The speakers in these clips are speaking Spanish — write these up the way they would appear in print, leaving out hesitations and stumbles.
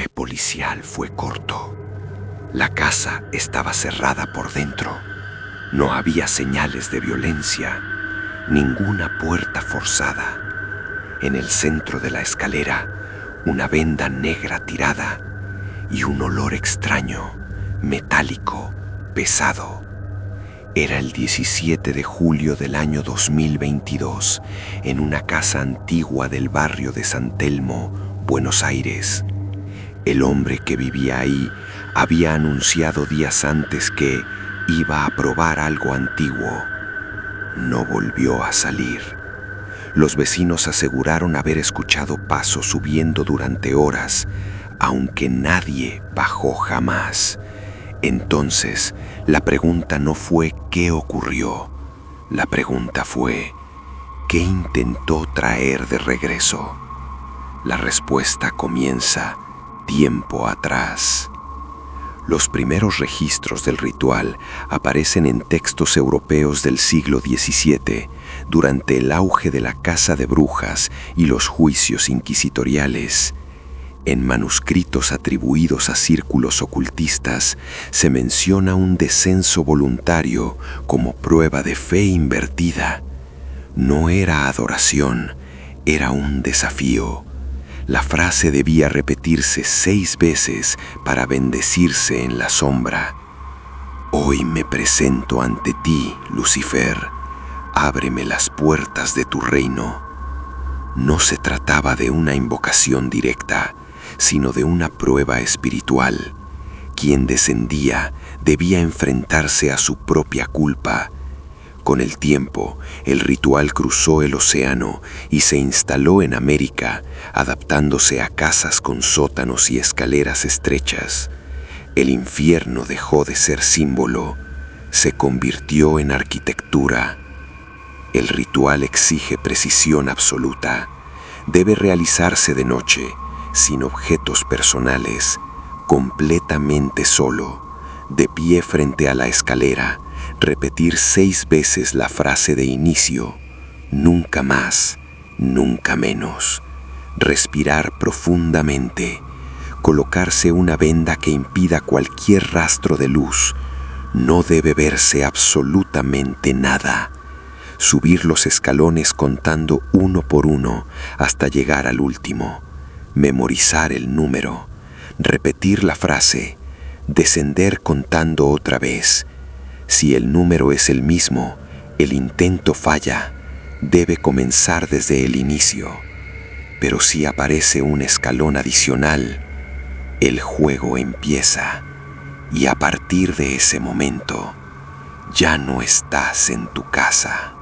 escape policial fue corto. La casa estaba cerrada por dentro. No había señales de violencia, ninguna puerta forzada. En el centro de la escalera, una venda negra tirada y un olor extraño, metálico, pesado. Era el 17 de julio del año 2022, en una casa antigua del barrio de San Telmo, Buenos Aires. El hombre que vivía ahí había anunciado días antes que iba a probar algo antiguo. No volvió a salir. Los vecinos aseguraron haber escuchado pasos subiendo durante horas, aunque nadie bajó jamás. Entonces, la pregunta no fue qué ocurrió. La pregunta fue, ¿qué intentó traer de regreso? La respuesta comienza tiempo atrás. Los primeros registros del ritual aparecen en textos europeos del siglo XVII, durante el auge de la caza de brujas y los juicios inquisitoriales. En manuscritos atribuidos a círculos ocultistas se menciona un descenso voluntario como prueba de fe invertida. No era adoración, era un desafío. La frase debía repetirse 6 veces para bendecirse en la sombra. Hoy me presento ante ti, Lucifer. Ábreme las puertas de tu reino. No se trataba de una invocación directa, sino de una prueba espiritual. Quien descendía debía enfrentarse a su propia culpa. Con el tiempo, el ritual cruzó el océano y se instaló en América, adaptándose a casas con sótanos y escaleras estrechas. El infierno dejó de ser símbolo, se convirtió en arquitectura. El ritual exige precisión absoluta. Debe realizarse de noche, sin objetos personales, completamente solo, de pie frente a la escalera. Repetir 6 veces la frase de inicio, nunca más, nunca menos. Respirar profundamente, colocarse una venda que impida cualquier rastro de luz. No debe verse absolutamente nada. Subir los escalones contando uno por uno hasta llegar al último. Memorizar el número, repetir la frase, descender contando otra vez. Si el número es el mismo, el intento falla, debe comenzar desde el inicio. Pero si aparece un escalón adicional, el juego empieza y a partir de ese momento, ya no estás en tu casa.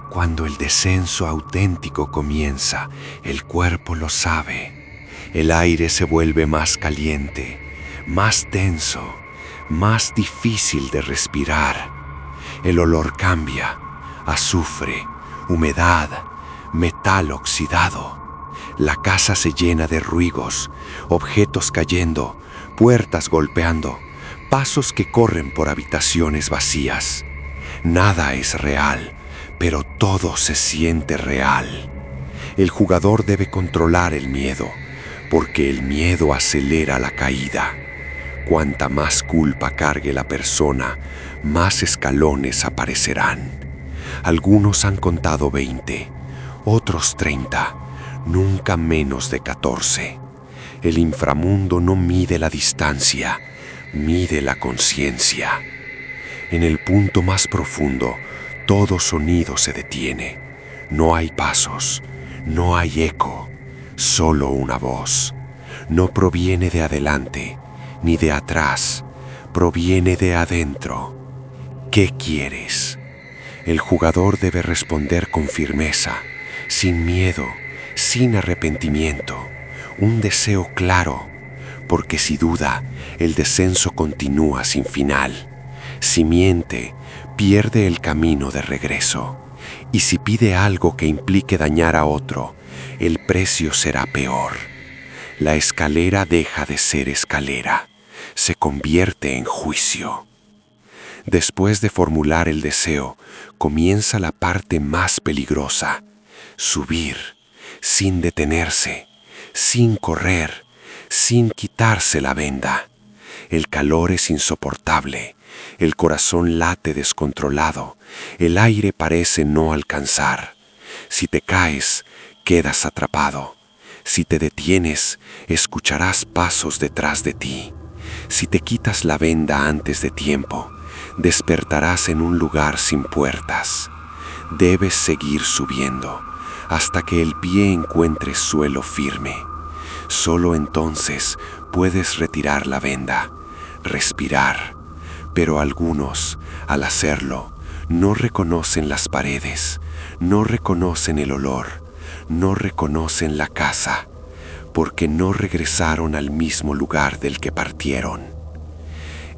Cuando el descenso auténtico comienza, el cuerpo lo sabe. El aire se vuelve más caliente, más tenso, más difícil de respirar. El olor cambia, azufre, humedad, metal oxidado. La casa se llena de ruigos, objetos cayendo, puertas golpeando, pasos que corren por habitaciones vacías. Nada es real, pero todo se siente real. El jugador debe controlar el miedo, porque el miedo acelera la caída. Cuanta más culpa cargue la persona, más escalones aparecerán. Algunos han contado 20, otros 30, nunca menos de 14. El inframundo no mide la distancia, mide la conciencia. En el punto más profundo, todo sonido se detiene. No hay pasos, no hay eco, solo una voz. No proviene de adelante, ni de atrás, proviene de adentro. ¿Qué quieres? El jugador debe responder con firmeza, sin miedo, sin arrepentimiento, un deseo claro, porque si duda, el descenso continúa sin final. Si miente, pierde el camino de regreso, y si pide algo que implique dañar a otro, el precio será peor. La escalera deja de ser escalera, se convierte en juicio. Después de formular el deseo, comienza la parte más peligrosa: subir, sin detenerse, sin correr, sin quitarse la venda. El calor es insoportable, el corazón late descontrolado, el aire parece no alcanzar. Si te caes, quedas atrapado. Si te detienes, escucharás pasos detrás de ti. Si te quitas la venda antes de tiempo, despertarás en un lugar sin puertas. Debes seguir subiendo hasta que el pie encuentre suelo firme. Solo entonces puedes retirar la venda, respirar. Pero algunos, al hacerlo, no reconocen las paredes, no reconocen el olor, no reconocen la casa, porque no regresaron al mismo lugar del que partieron.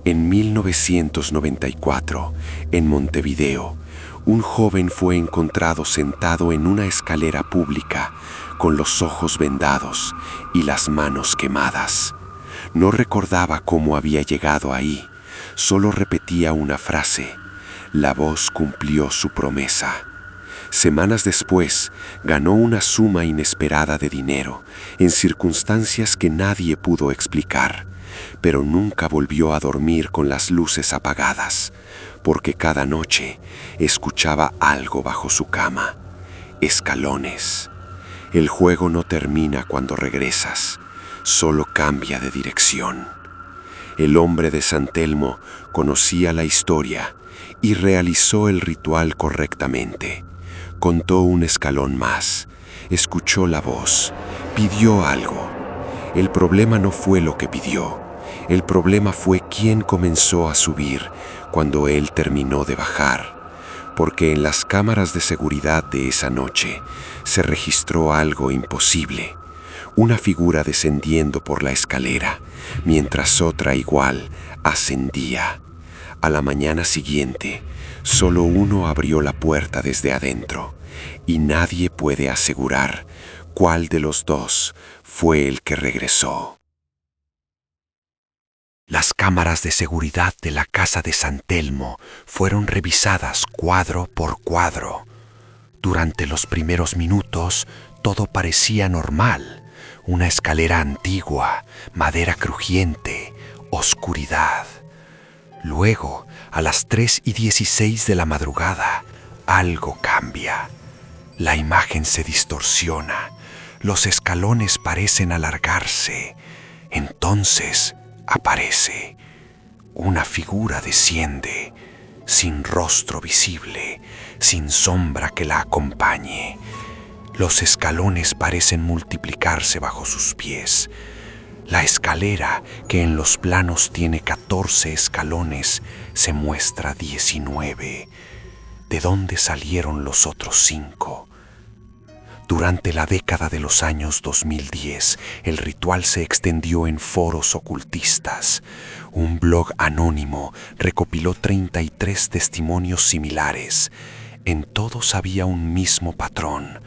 En 1994, en Montevideo, un joven fue encontrado sentado en una escalera pública con los ojos vendados y las manos quemadas. No recordaba cómo había llegado ahí, solo repetía una frase. La voz cumplió su promesa. Semanas después, ganó una suma inesperada de dinero, en circunstancias que nadie pudo explicar, pero nunca volvió a dormir con las luces apagadas, porque cada noche escuchaba algo bajo su cama. Escalones. El juego no termina cuando regresas, solo cambia de dirección. El hombre de San Telmo conocía la historia y realizó el ritual correctamente. Contó un escalón más, escuchó la voz, pidió algo. El problema no fue lo que pidió, el problema fue quién comenzó a subir cuando él terminó de bajar, porque en las cámaras de seguridad de esa noche se registró algo imposible. Una figura descendiendo por la escalera, mientras otra igual ascendía. A la mañana siguiente, solo uno abrió la puerta desde adentro, y nadie puede asegurar cuál de los dos fue el que regresó. Las cámaras de seguridad de la casa de San Telmo fueron revisadas cuadro por cuadro. Durante los primeros minutos, todo parecía normal. Una escalera antigua, madera crujiente, oscuridad. Luego, a las 3:16 de la madrugada, algo cambia. La imagen se distorsiona, los escalones parecen alargarse. Entonces aparece. Una figura desciende, sin rostro visible, sin sombra que la acompañe. Los escalones parecen multiplicarse bajo sus pies. La escalera, que en los planos tiene 14 escalones, se muestra 19. ¿De dónde salieron los otros 5? Durante la década de los años 2010, el ritual se extendió en foros ocultistas. Un blog anónimo recopiló 33 testimonios similares. En todos había un mismo patrón,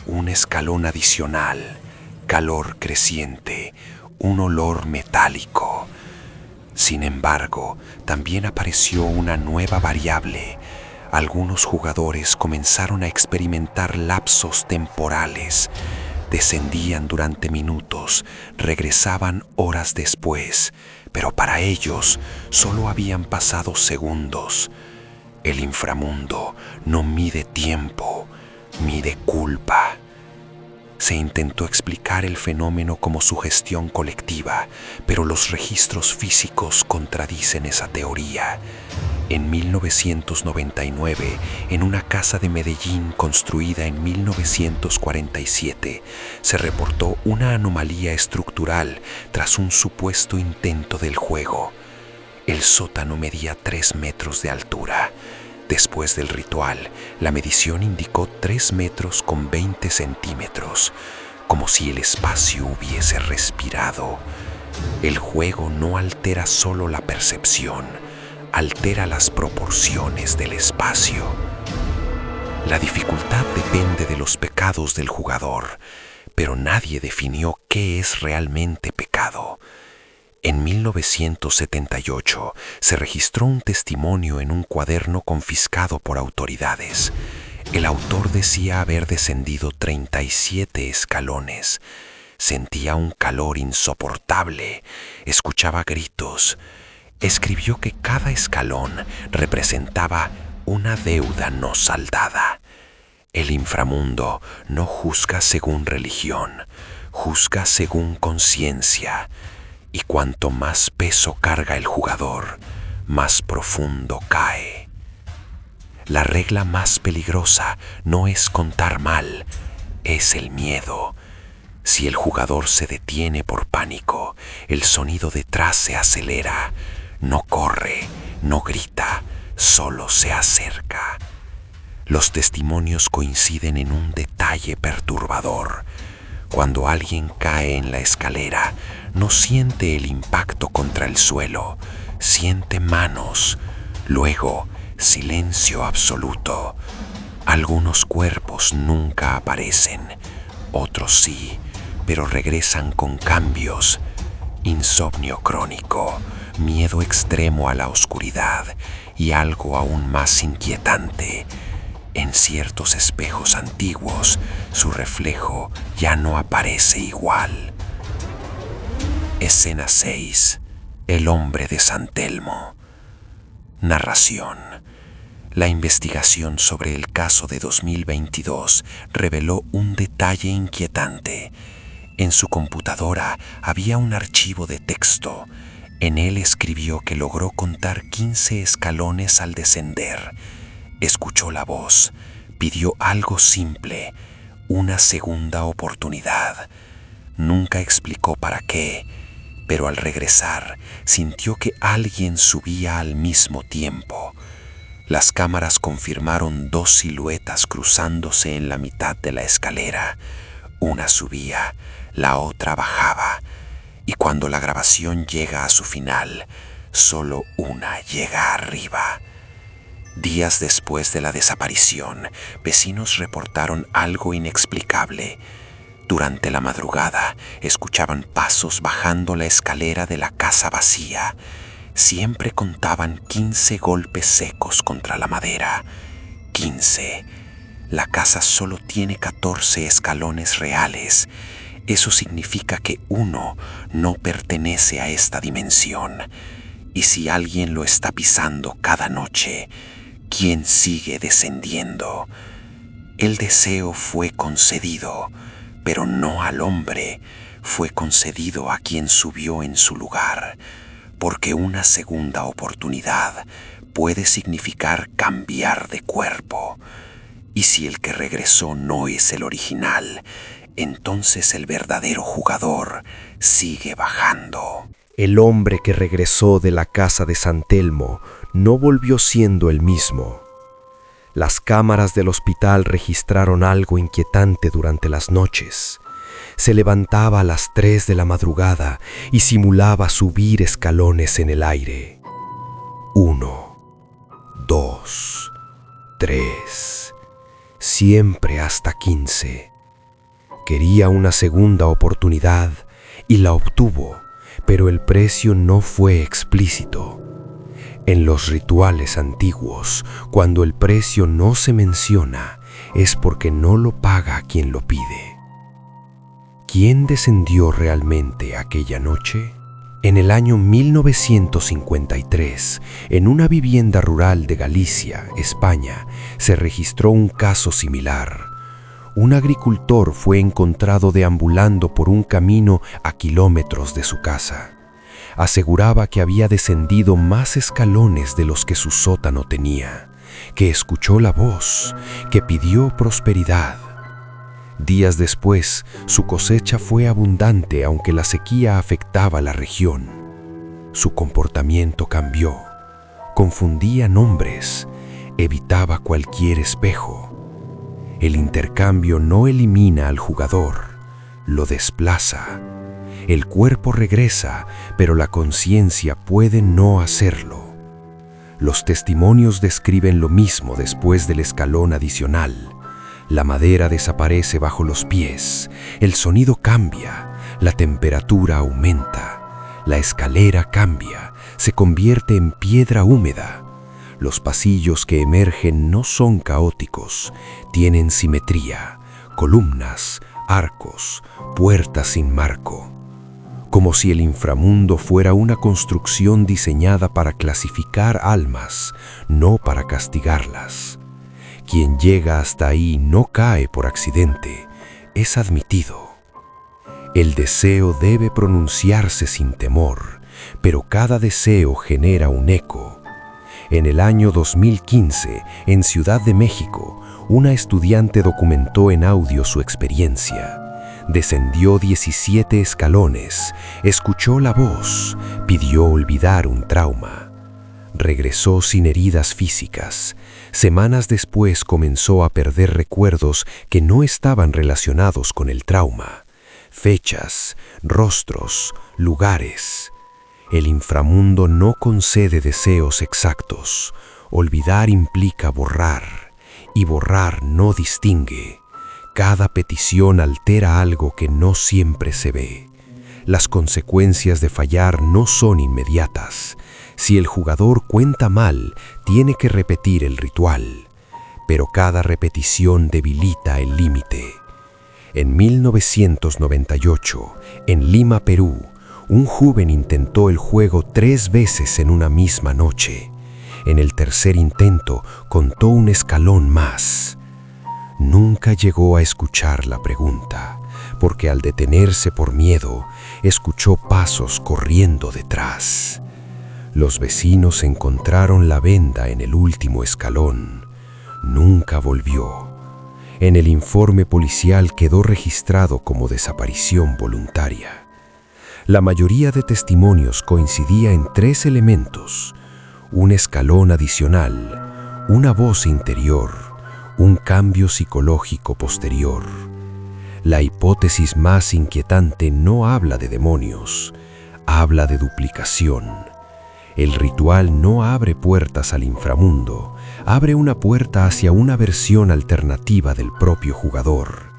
un escalón adicional, calor creciente, un olor metálico. Sin embargo, también apareció una nueva variable. Algunos jugadores comenzaron a experimentar lapsos temporales. Descendían durante minutos, regresaban horas después, pero para ellos solo habían pasado segundos. El inframundo no mide tiempo, mide culpa. Se intentó explicar el fenómeno como sugestión colectiva, pero los registros físicos contradicen esa teoría. En 1999, en una casa de Medellín construida en 1947, se reportó una anomalía estructural tras un supuesto intento del juego. El sótano medía 3 metros de altura. Después del ritual, la medición indicó 3 metros con 20 centímetros, como si el espacio hubiese respirado. El juego no altera solo la percepción, altera las proporciones del espacio. La dificultad depende de los pecados del jugador, pero nadie definió qué es realmente pecado. En 1978 se registró un testimonio en un cuaderno confiscado por autoridades. El autor decía haber descendido 37 escalones, Sentía un calor insoportable, escuchaba gritos. Escribió que cada escalón representaba una deuda no saldada. El inframundo no juzga según religión, juzga según conciencia, y cuanto más peso carga el jugador, más profundo cae. La regla más peligrosa no es contar mal, es el miedo. Si el jugador se detiene por pánico, el sonido detrás se acelera. No corre, no grita, solo se acerca. Los testimonios coinciden en un detalle perturbador. Cuando alguien cae en la escalera, no siente el impacto contra el suelo, siente manos, luego silencio absoluto. Algunos cuerpos nunca aparecen, otros sí, pero regresan con cambios. Insomnio crónico, miedo extremo a la oscuridad y algo aún más inquietante. En ciertos espejos antiguos, su reflejo ya no aparece igual. Escena 6. El hombre de San Telmo. Narración. La investigación sobre el caso de 2022 reveló un detalle inquietante. En su computadora había un archivo de texto. En él escribió que logró contar 15 escalones al descender. Escuchó la voz, pidió algo simple, una segunda oportunidad. Nunca explicó para qué, pero al regresar sintió que alguien subía al mismo tiempo. Las cámaras confirmaron 2 siluetas cruzándose en la mitad de la escalera. Una subía, la otra bajaba, y cuando la grabación llega a su final, solo una llega arriba. Días después de la desaparición, vecinos reportaron algo inexplicable. Durante la madrugada, escuchaban pasos bajando la escalera de la casa vacía. Siempre contaban 15 golpes secos contra la madera. 15. La casa solo tiene 14 escalones reales. Eso significa que uno no pertenece a esta dimensión. Y si alguien lo está pisando cada noche, ¿quién sigue descendiendo? El deseo fue concedido, pero no al hombre, fue concedido a quien subió en su lugar, porque una segunda oportunidad puede significar cambiar de cuerpo. Y si el que regresó no es el original, entonces el verdadero jugador sigue bajando. El hombre que regresó de la casa de San Telmo no volvió siendo el mismo. Las cámaras del hospital registraron algo inquietante durante las noches. Se levantaba a las 3 de la madrugada y simulaba subir escalones en el aire. 1, 2, 3, siempre hasta 15. Quería una segunda oportunidad y la obtuvo, pero el precio no fue explícito. En los rituales antiguos, cuando el precio no se menciona, es porque no lo paga quien lo pide. ¿Quién descendió realmente aquella noche? En el año 1953, en una vivienda rural de Galicia, España, se registró un caso similar. Un agricultor fue encontrado deambulando por un camino a kilómetros de su casa. Aseguraba que había descendido más escalones de los que su sótano tenía, que escuchó la voz, que pidió prosperidad. Días después, su cosecha fue abundante aunque la sequía afectaba la región. Su comportamiento cambió, confundía nombres, evitaba cualquier espejo. El intercambio no elimina al jugador, lo desplaza. El cuerpo regresa, pero la conciencia puede no hacerlo. Los testimonios describen lo mismo después del escalón adicional. La madera desaparece bajo los pies, el sonido cambia, la temperatura aumenta, la escalera cambia, se convierte en piedra húmeda. Los pasillos que emergen no son caóticos, tienen simetría, columnas, arcos, puertas sin marco, como si el inframundo fuera una construcción diseñada para clasificar almas, no para castigarlas. Quien llega hasta ahí no cae por accidente, es admitido. El deseo debe pronunciarse sin temor, pero cada deseo genera un eco. En el año 2015, en Ciudad de México, una estudiante documentó en audio su experiencia. Descendió 17 escalones, escuchó la voz, pidió olvidar un trauma. Regresó sin heridas físicas. Semanas después comenzó a perder recuerdos que no estaban relacionados con el trauma. Fechas, rostros, lugares. El inframundo no concede deseos exactos. Olvidar implica borrar, y borrar no distingue. Cada petición altera algo que no siempre se ve. Las consecuencias de fallar no son inmediatas. Si el jugador cuenta mal, tiene que repetir el ritual. Pero cada repetición debilita el límite. En 1998, en Lima, Perú, un joven intentó el juego 3 veces en una misma noche. En el tercer intento, contó un escalón más. Nunca llegó a escuchar la pregunta, porque al detenerse por miedo, escuchó pasos corriendo detrás. Los vecinos encontraron la venda en el último escalón. Nunca volvió. En el informe policial quedó registrado como desaparición voluntaria. La mayoría de testimonios coincidía en 3 elementos: un escalón adicional, una voz interior, un cambio psicológico posterior. La hipótesis más inquietante no habla de demonios, habla de duplicación. El ritual no abre puertas al inframundo, abre una puerta hacia una versión alternativa del propio jugador,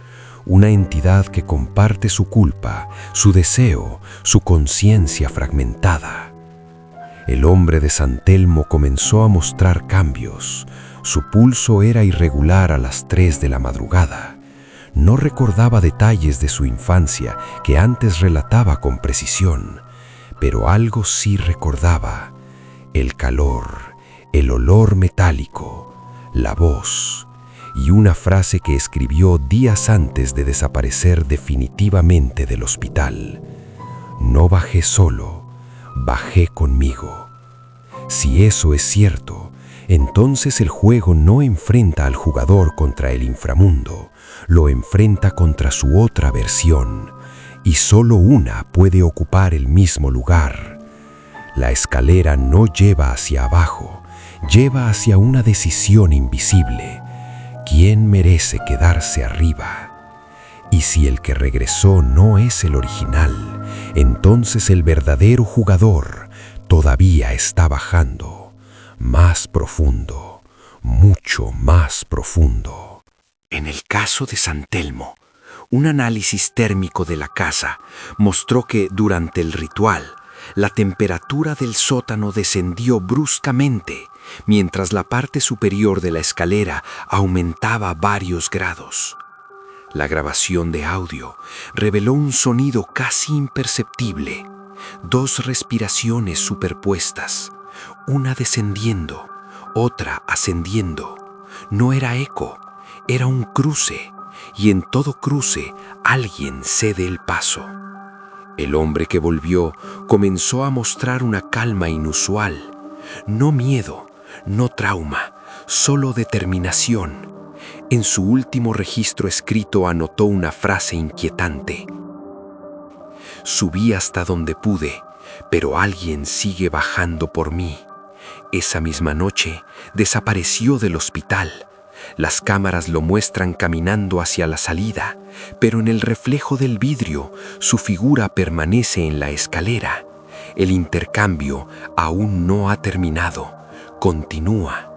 una entidad que comparte su culpa, su deseo, su conciencia fragmentada. El hombre de San Telmo comenzó a mostrar cambios. Su pulso era irregular a las 3 de la madrugada. No recordaba detalles de su infancia que antes relataba con precisión, pero algo sí recordaba: el calor, el olor metálico, la voz y una frase que escribió días antes de desaparecer definitivamente del hospital: no bajé solo, bajé conmigo. Si eso es cierto, entonces el juego no enfrenta al jugador contra el inframundo, lo enfrenta contra su otra versión, y solo una puede ocupar el mismo lugar. La escalera no lleva hacia abajo, lleva hacia una decisión invisible. ¿Quién merece quedarse arriba? Y si el que regresó no es el original, entonces el verdadero jugador todavía está bajando, más profundo, mucho más profundo. En el caso de San Telmo, un análisis térmico de la casa mostró que durante el ritual, la temperatura del sótano descendió bruscamente, mientras la parte superior de la escalera aumentaba varios grados. La grabación de audio reveló un sonido casi imperceptible: 2 respiraciones superpuestas, una descendiendo, otra ascendiendo. No era eco, era un cruce, y en todo cruce alguien cede el paso. El hombre que volvió comenzó a mostrar una calma inusual. No miedo, no trauma, solo determinación. En su último registro escrito anotó una frase inquietante: subí hasta donde pude, pero alguien sigue bajando por mí. Esa misma noche desapareció del hospital. Las cámaras lo muestran caminando hacia la salida, pero en el reflejo del vidrio su figura permanece en la escalera. El intercambio aún no ha terminado, continúa.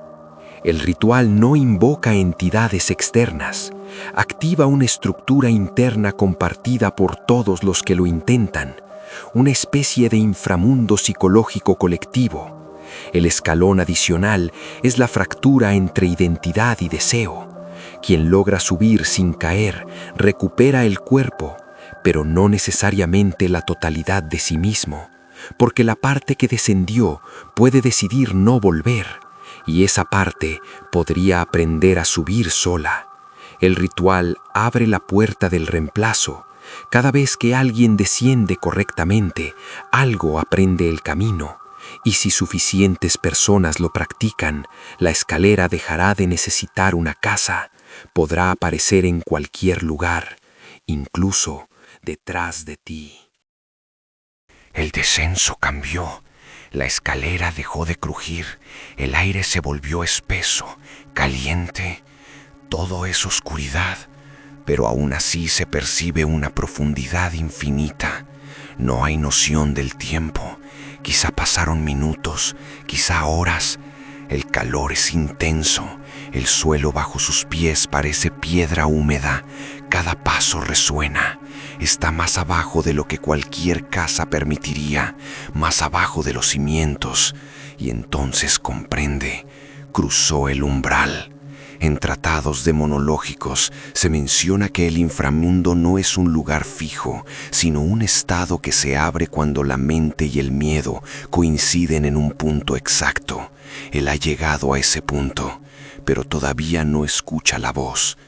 El ritual no invoca entidades externas, activa una estructura interna compartida por todos los que lo intentan, una especie de inframundo psicológico colectivo. El escalón adicional es la fractura entre identidad y deseo. Quien logra subir sin caer recupera el cuerpo, pero no necesariamente la totalidad de sí mismo, porque la parte que descendió puede decidir no volver, y esa parte podría aprender a subir sola. El ritual abre la puerta del reemplazo. Cada vez que alguien desciende correctamente, algo aprende el camino, y si suficientes personas lo practican, la escalera dejará de necesitar una casa, podrá aparecer en cualquier lugar, incluso detrás de ti. El descenso cambió. La escalera dejó de crujir. El aire se volvió espeso, caliente. Todo es oscuridad, pero aún así se percibe una profundidad infinita. No hay noción del tiempo. Quizá pasaron minutos, quizá horas. El calor es intenso. El suelo bajo sus pies parece piedra húmeda. Cada paso resuena. Está más abajo de lo que cualquier casa permitiría, más abajo de los cimientos. Y entonces comprende, cruzó el umbral. En tratados demonológicos se menciona que el inframundo no es un lugar fijo, sino un estado que se abre cuando la mente y el miedo coinciden en un punto exacto. Él ha llegado a ese punto, pero todavía no escucha la voz,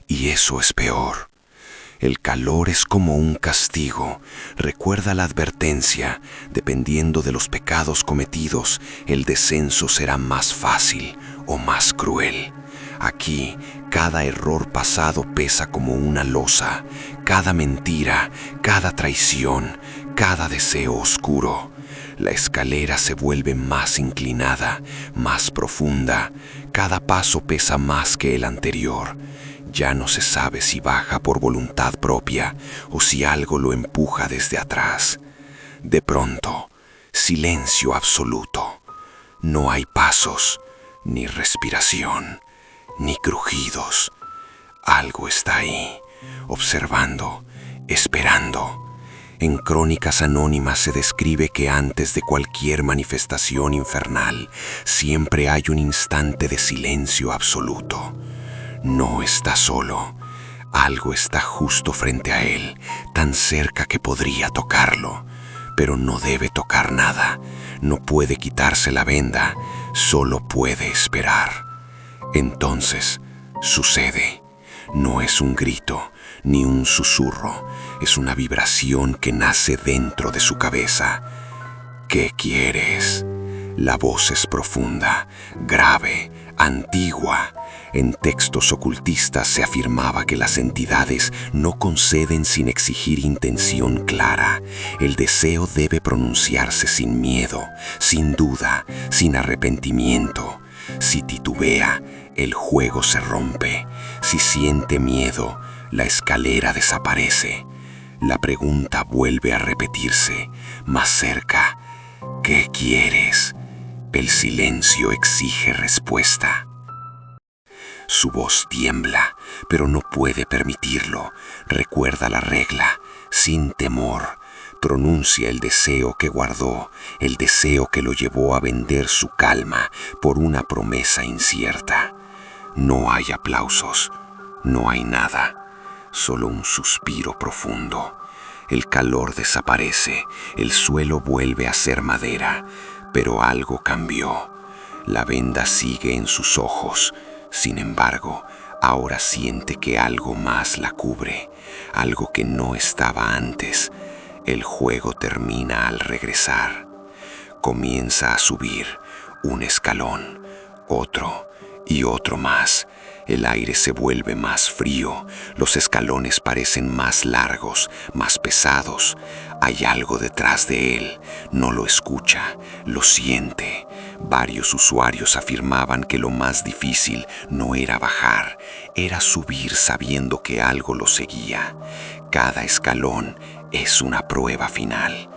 y eso es peor. El calor es como un castigo. Recuerda la advertencia, dependiendo de los pecados cometidos, el descenso será más fácil o más cruel. Aquí, cada error pasado pesa como una losa, cada mentira, cada traición, cada deseo oscuro. La escalera se vuelve más inclinada, más profunda, cada paso pesa más que el anterior. Ya no se sabe si baja por voluntad propia o si algo lo empuja desde atrás. De pronto, silencio absoluto. No hay pasos, ni respiración, ni crujidos. Algo está ahí, observando, esperando. En Crónicas Anónimas se describe que antes de cualquier manifestación infernal, siempre hay un instante de silencio absoluto. No está solo. Algo está justo frente a él, tan cerca que podría tocarlo. Pero no debe tocar nada. No puede quitarse la venda, solo puede esperar. Entonces, sucede. No es un grito, ni un susurro. Es una vibración que nace dentro de su cabeza. ¿Qué quieres? La voz es profunda, grave, antigua. En textos ocultistas se afirmaba que las entidades no conceden sin exigir intención clara. El deseo debe pronunciarse sin miedo, sin duda, sin arrepentimiento. Si titubea, el juego se rompe. Si siente miedo, la escalera desaparece. La pregunta vuelve a repetirse, más cerca. ¿Qué quieres? El silencio exige respuesta. Su voz tiembla, pero no puede permitirlo. Recuerda la regla, sin temor. Pronuncia el deseo que guardó, el deseo que lo llevó a vender su calma por una promesa incierta. No hay aplausos, no hay nada, solo un suspiro profundo. El calor desaparece, el suelo vuelve a ser madera, pero algo cambió. La venda sigue en sus ojos. Sin embargo, ahora siente que algo más la cubre, algo que no estaba antes. El juego termina al regresar. Comienza a subir, un escalón, otro y otro más. El aire se vuelve más frío, los escalones parecen más largos, más pesados. Hay algo detrás de él, no lo escucha, lo siente. Varios usuarios afirmaban que lo más difícil no era bajar, era subir sabiendo que algo lo seguía. Cada escalón es una prueba final.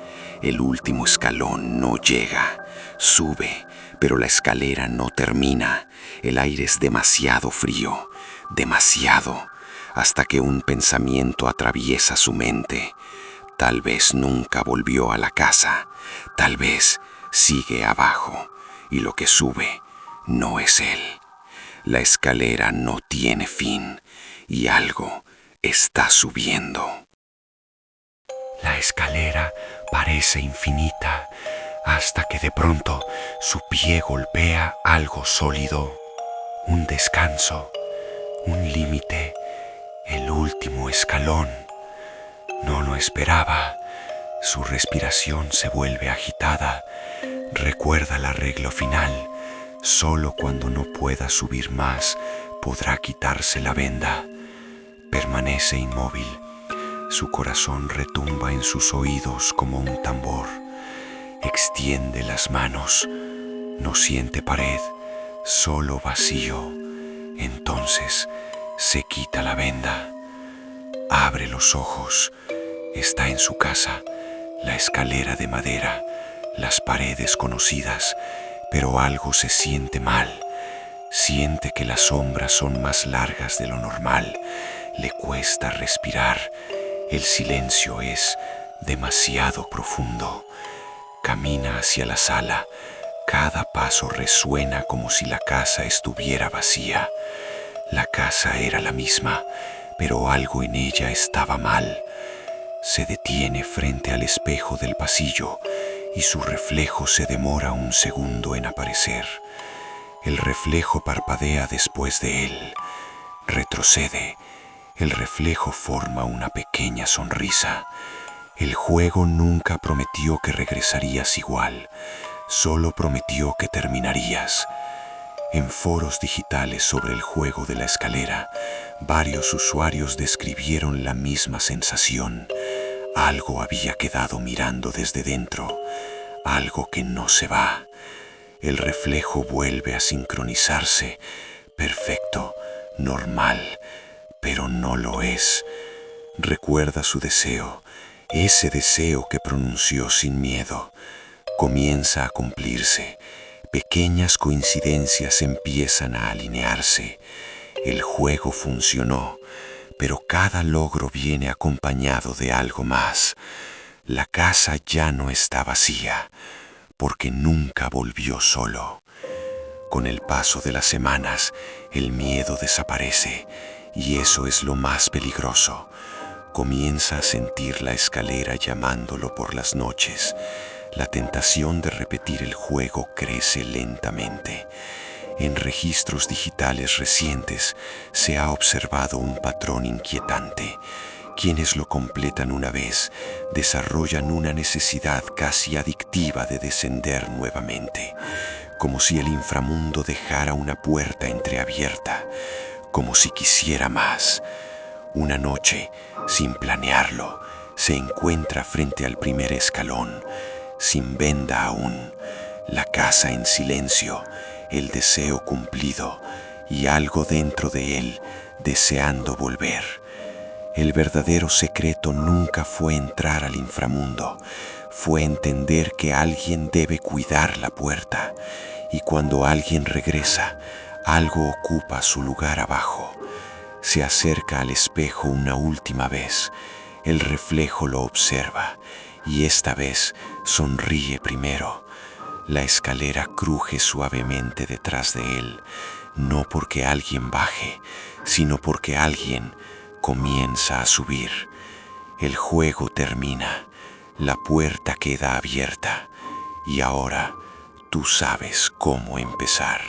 El último escalón no llega, sube, pero la escalera no termina. El aire es demasiado frío, demasiado, hasta que un pensamiento atraviesa su mente. Tal vez nunca volvió a la casa, tal vez sigue abajo, y lo que sube no es él. La escalera no tiene fin y algo está subiendo. La escalera parece infinita hasta que de pronto su pie golpea algo sólido. Un descanso, un límite, el último escalón. No lo esperaba. Su respiración se vuelve agitada. Recuerda el arreglo final. Solo cuando no pueda subir más podrá quitarse la venda. Permanece inmóvil. Su corazón retumba en sus oídos como un tambor. Extiende las manos. No siente pared, solo vacío. Entonces se quita la venda. Abre los ojos. Está en su casa. La escalera de madera, las paredes conocidas, pero algo se siente mal. Siente que las sombras son más largas de lo normal. Le cuesta respirar. El silencio es demasiado profundo. Camina hacia la sala. Cada paso resuena como si la casa estuviera vacía. La casa era la misma, pero algo en ella estaba mal. Se detiene frente al espejo del pasillo y su reflejo se demora un segundo en aparecer. El reflejo parpadea después de él. Retrocede. El reflejo forma una pequeña sonrisa. El juego nunca prometió que regresarías igual. Solo prometió que terminarías. En foros digitales sobre el juego de la escalera, varios usuarios describieron la misma sensación. Algo había quedado mirando desde dentro, algo que no se va. El reflejo vuelve a sincronizarse, perfecto, normal, pero no lo es. Recuerda su deseo, ese deseo que pronunció sin miedo. Comienza a cumplirse. Pequeñas coincidencias empiezan a alinearse. El juego funcionó, pero cada logro viene acompañado de algo más. La casa ya no está vacía, porque nunca volvió solo. Con el paso de las semanas, el miedo desaparece, y eso es lo más peligroso. Comienza a sentir la escalera llamándolo por las noches. La tentación de repetir el juego crece lentamente. En registros digitales recientes se ha observado un patrón inquietante. Quienes lo completan una vez desarrollan una necesidad casi adictiva de descender nuevamente, como si el inframundo dejara una puerta entreabierta, como si quisiera más. Una noche, sin planearlo, se encuentra frente al primer escalón, sin venda aún, la casa en silencio, el deseo cumplido y algo dentro de él deseando volver. El verdadero secreto nunca fue entrar al inframundo, fue entender que alguien debe cuidar la puerta, y cuando alguien regresa, algo ocupa su lugar abajo. Se acerca al espejo una última vez, el reflejo lo observa, y esta vez sonríe primero. La escalera cruje suavemente detrás de él, no porque alguien baje, sino porque alguien comienza a subir. El juego termina, la puerta queda abierta, y ahora tú sabes cómo empezar.